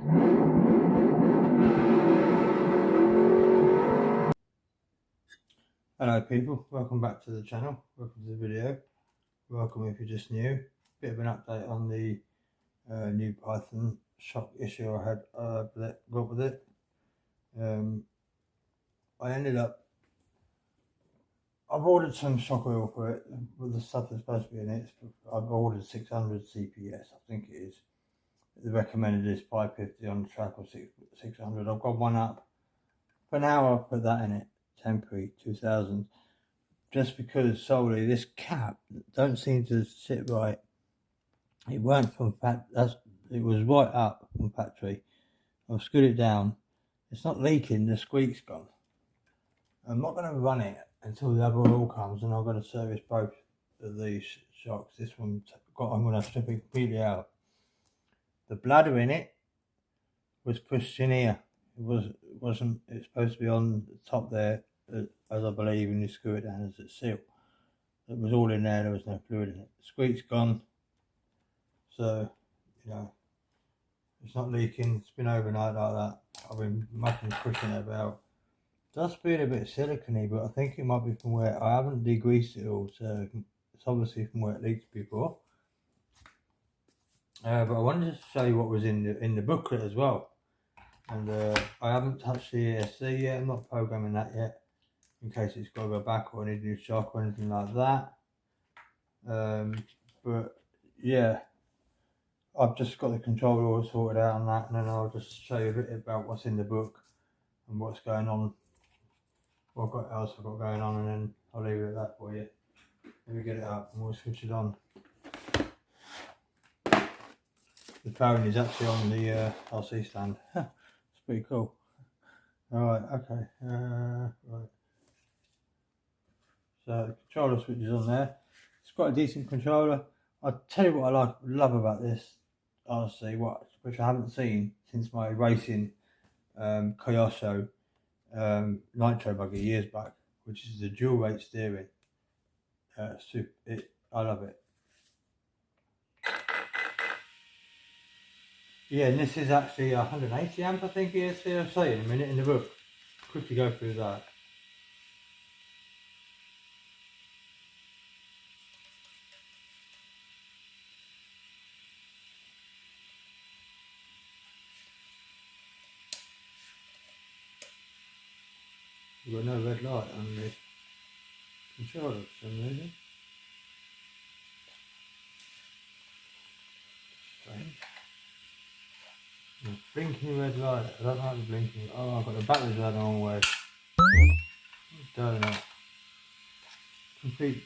Hello people, welcome back to the channel, welcome to the video, welcome if you're just new. Bit of an update on the new Python shock issue I had got with it. I ended up, I've ordered some shock oil for it, with the stuff that's supposed to be in it. I've ordered 600 CPS, I think it is. The recommended is 550 on the track, or 600. I've got one up. For now I'll put that in it, temporary 2000. Just because solely this cap don't seem to sit right. It weren't from it was right up from factory. I've screwed it down. It's not leaking, the squeak's gone. I'm not going to run it until the other oil comes, and I've got to service both of these shocks. This one I'm going to strip it completely out. The bladder in it was pushed in here. Wasn't it's supposed to be on the top there, as I believe, when you screw it down as a seal. It was all in there, there was no fluid in it. The squeak's gone, so you know it's not leaking. It's been overnight like that. I've been mucking pushing it about. It does feel a bit silicone-y, but I think it might be from where I haven't degreased it all, so it's obviously from where it leaked before. But I wanted to show you what was in the booklet as well. And I haven't touched the Esc yet. I'm not programming that yet, in case it's got to go back or I need a new shock or anything like that. But yeah, I've just got the controller all sorted out on that, and then I'll just show you a bit about what's in the book and what's going on, what else I've got going on, and then I'll leave it at that for you. Let me get it up and we'll switch it on. The phone is actually on the RC stand. It's pretty cool. Alright, okay. Right. So the controller switch is on there. It's quite a decent controller. I'll tell you what I love about this RC watch, which I haven't seen since my racing Kyosho nitro buggy years back, which is the dual rate steering. I love it. Yeah, and this is actually 180 amp, I think ESC, I'll say in a minute in the book. Quickly go through that. We've got no red light on the controller for some reason. Strange. Blinking red light. I don't like the blinking. Oh, I've got the batteries out the wrong way. Donut. Complete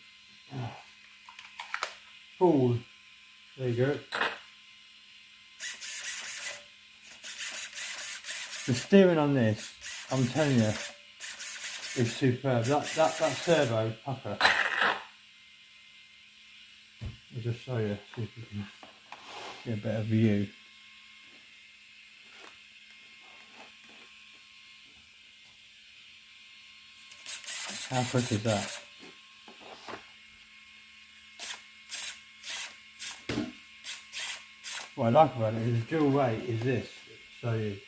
fool. There you go. The steering on this, I'm telling you, is superb. That servo pucker. I'll just show you, see if you can get a better view. How quick is that? What I like about it is the dual rate is this. Show you,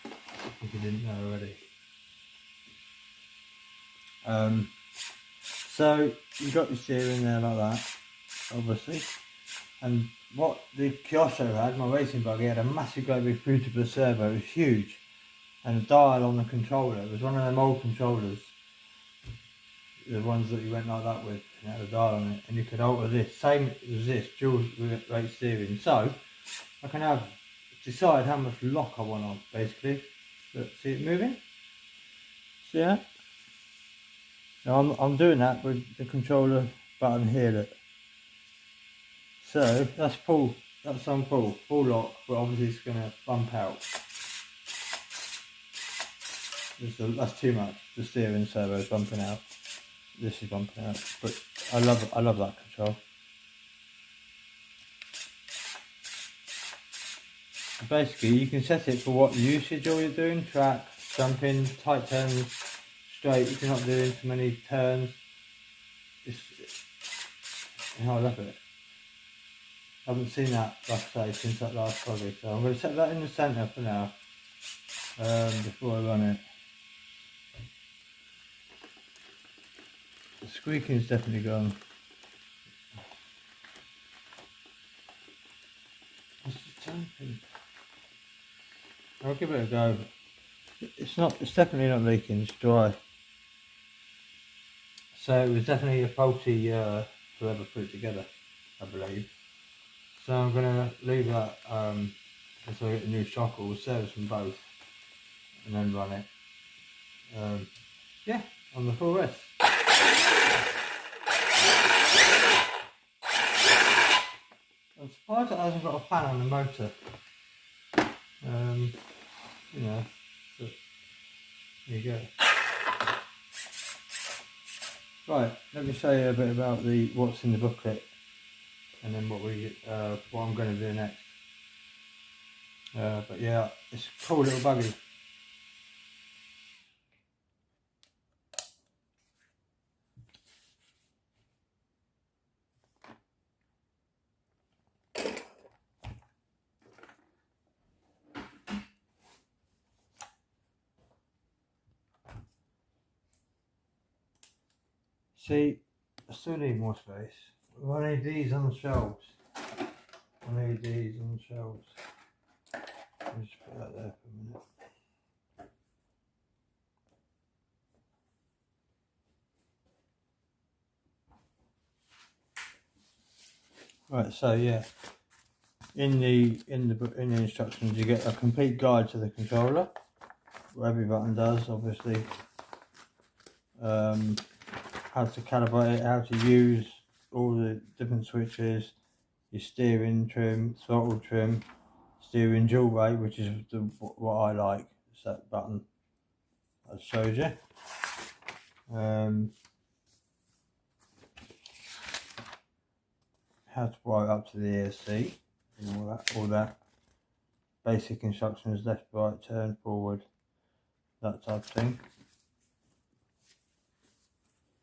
if you didn't know already. So you've got your steering there like that, obviously. And what the Kyosho had, my racing buggy, had a massive great big fruitable servo. It was huge. And the dial on the controller, it was one of them old controllers. The ones that you went like that with, and had a dial on it, and you could alter this, same as this, dual rate steering. So I can decide how much lock I want on, basically. Look, see it moving? See that? Now I'm doing that with the controller button here, look. So that's pull, that's on full lock, but obviously it's going to bump out. That's too much, the steering servo is bumping out. This is bumping out, but I love that control. Basically, you can set it for what usage all you're doing: track, jumping, tight turns, straight. If you're not doing too many turns, I love it. I haven't seen that, like I say, since that last project. So I'm going to set that in the centre for now, before I run it. The squeaking's definitely gone. It's just jumping. I'll give it a go. It's definitely not leaking, it's dry. So it was definitely a faulty whoever put it together, I believe. So I'm going to leave that until I get a new shock, or service them both, and then run it. Yeah, on the full rest. I'm surprised it hasn't got a fan on the motor. You know, but there you go. Right, let me show you a bit about what's in the booklet, and then what I'm going to do next. But yeah, it's a cool little buggy. See, I still need more space. I need these on the shelves. I need these on the shelves. Let me just put that there for a minute. Right, so yeah, in the instructions you get a complete guide to the controller, what every button does, obviously. How to calibrate it, how to use all the different switches, your steering trim, throttle trim, steering dual rate, which is what I like. It's that button I showed you. How to wire up to the ESC and all that. Basic instructions: left, right, turn, forward, that type of thing.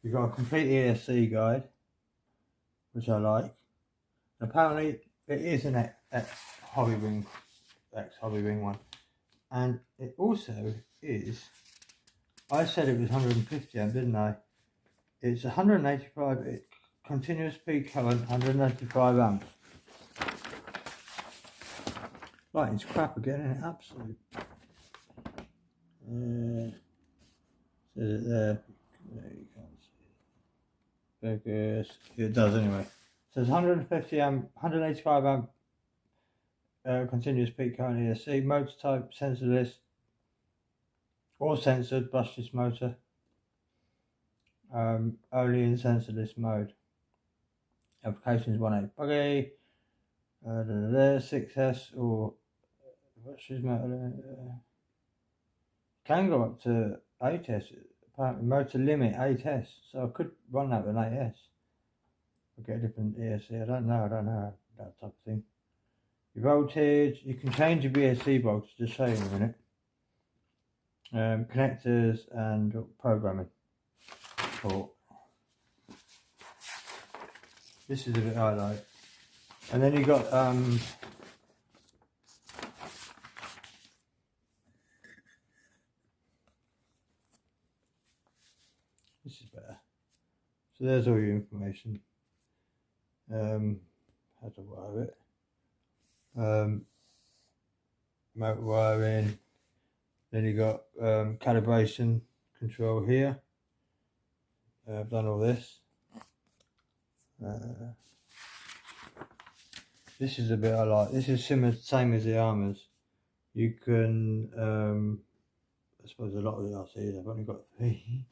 You've got a complete ESC guide, which I like. Apparently, it is an X Hobby Wing one, and it also is. I said it was 150 amp, didn't I? It's 185 continuous peak current, 185 amps. Lighting's crap again, isn't it? Absolute. Says it there. You can't see it. Focus. It does anyway. It says 150 amp, 185 amp continuous peak current ESC. Motor type sensorless or censored brushless motor. Only in sensorless mode. Applications 1.8 buggy. 6S or brushless motor. Can go up to 8S. Apparently motor limit 8S. So I could run that with an 8S. I'll get a different ESC. I don't know that type of thing. Your voltage, you can change your BSC voltage, just show you in a minute. Connectors and programming. Port. This is a bit I like. And then you got this is better. So there's all your information. How to wire it. Motor wiring. Then you got calibration control here. I've done all this. This is a bit I like. This is same as the armors. You can, I suppose a lot of the RCs, I've only got 3.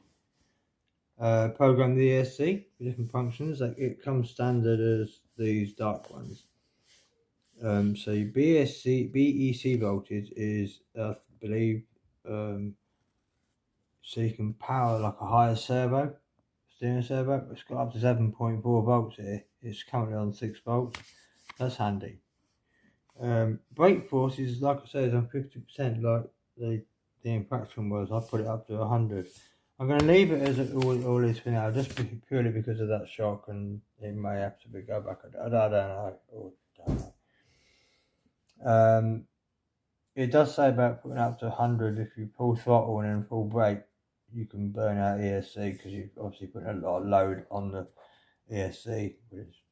Program the ESC for different functions. Like it comes standard as these dark ones. So your BEC voltage is, I believe, so you can power like a higher steering servo. It's got up to 7.4 volts here. It's currently on 6 volts. That's handy. Brake force is, like I said, is on 50%, like the infraction was. I put it up to 100. I'm going to leave it as it all is for now, just purely because of that shock, and it may have to go back. I don't know. Or don't know. It does say about putting up to 100. If you pull throttle and then full brake, you can burn out ESC, because you've obviously put a lot of load on the ESC, which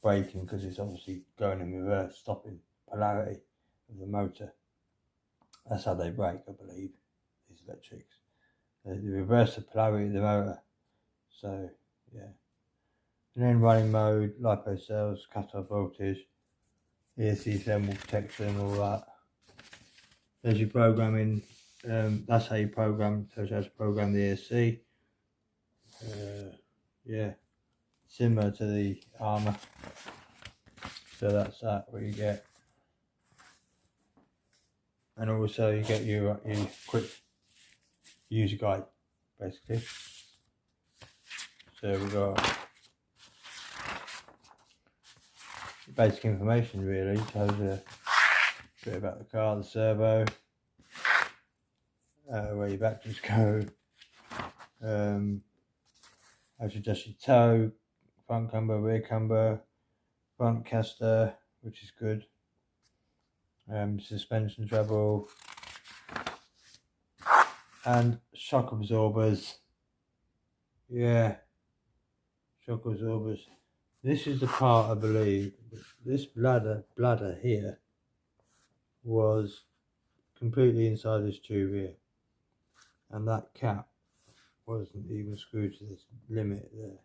braking, because it's obviously going in reverse, stopping polarity of the motor. That's how they brake, I believe, these electrics. They reverse the polarity of the motor. So yeah. And then running mode, LiPo cells, cut-off voltage, ESC thermal protection, all that. There's your programming. That's how you program. Tells you how to program the ESC. Yeah, similar to the armor. So that's that. What you get. And also you get your quick user guide, basically. So we've got basic information, really. Tells you a bit about the car, the servo, where your batteries go, how to adjust your tow, front camber, rear camber, front caster, which is good, suspension travel, and shock absorbers. Yeah, shock absorbers. This is the part, I believe, this bladder here was completely inside this tube here, and that cap wasn't even screwed to this limit there.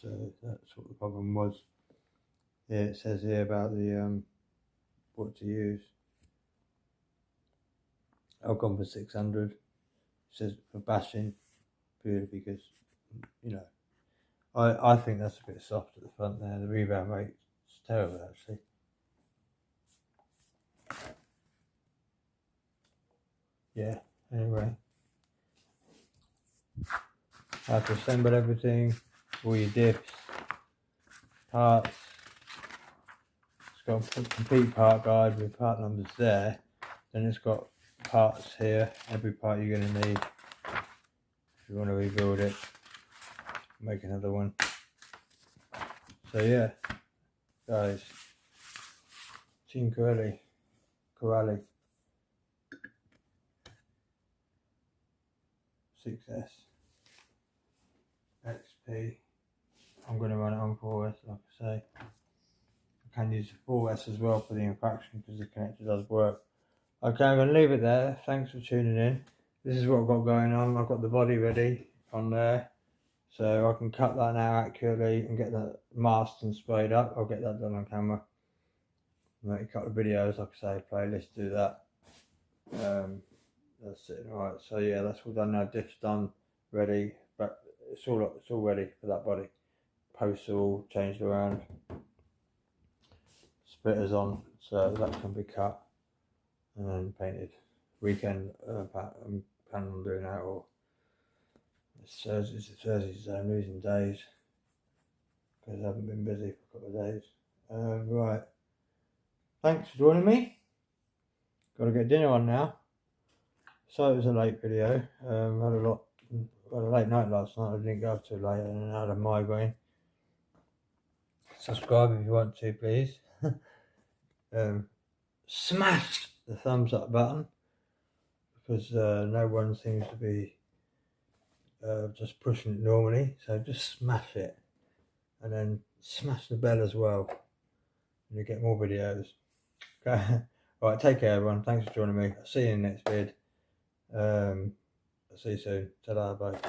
So that's what the problem was. Yeah, it says here about the what to use. I've gone for 600. It says for bashing, purely because, you know, I think that's a bit soft at the front there. The rebound rate is terrible, actually. Yeah, anyway. How to assemble everything, all your dips, parts. It's got a complete part guide with part numbers there. Then it's got parts here, every part you're going to need if you want to rebuild it, make another one. So yeah, guys, Team Corelli 6S XP. I'm going to run it on 4S, like I say. I can use the 4S as well for the infraction, because the connector does work. Okay, I'm going to leave it there. Thanks for tuning in. This is what I've got going on. I've got the body ready on there, so I can cut that now accurately and get that masked and sprayed up. I'll get that done on camera. Make a couple of videos, like I say, playlist, do that. That's it. Alright, so yeah, that's all done now. Diff's done, ready, but it's all ready for that body. Posts are all changed around. Splitters on, so that can be cut and then painted. Weekend, I'm planning on doing that, or it's Thursday, so I'm losing days because I haven't been busy for a couple of days. Right, thanks for joining me. Got to get dinner on now. So it was a late video. Had a late night last night. I didn't go up too late and I had a migraine. Subscribe if you want to, please. Smash the thumbs up button, because no one seems to be just pushing it normally. So just smash it, and then smash the bell as well, and you get more videos. Okay. Alright, take care everyone. Thanks for joining me. I'll see you in the next vid. I'll see you soon. Ta-da, bye.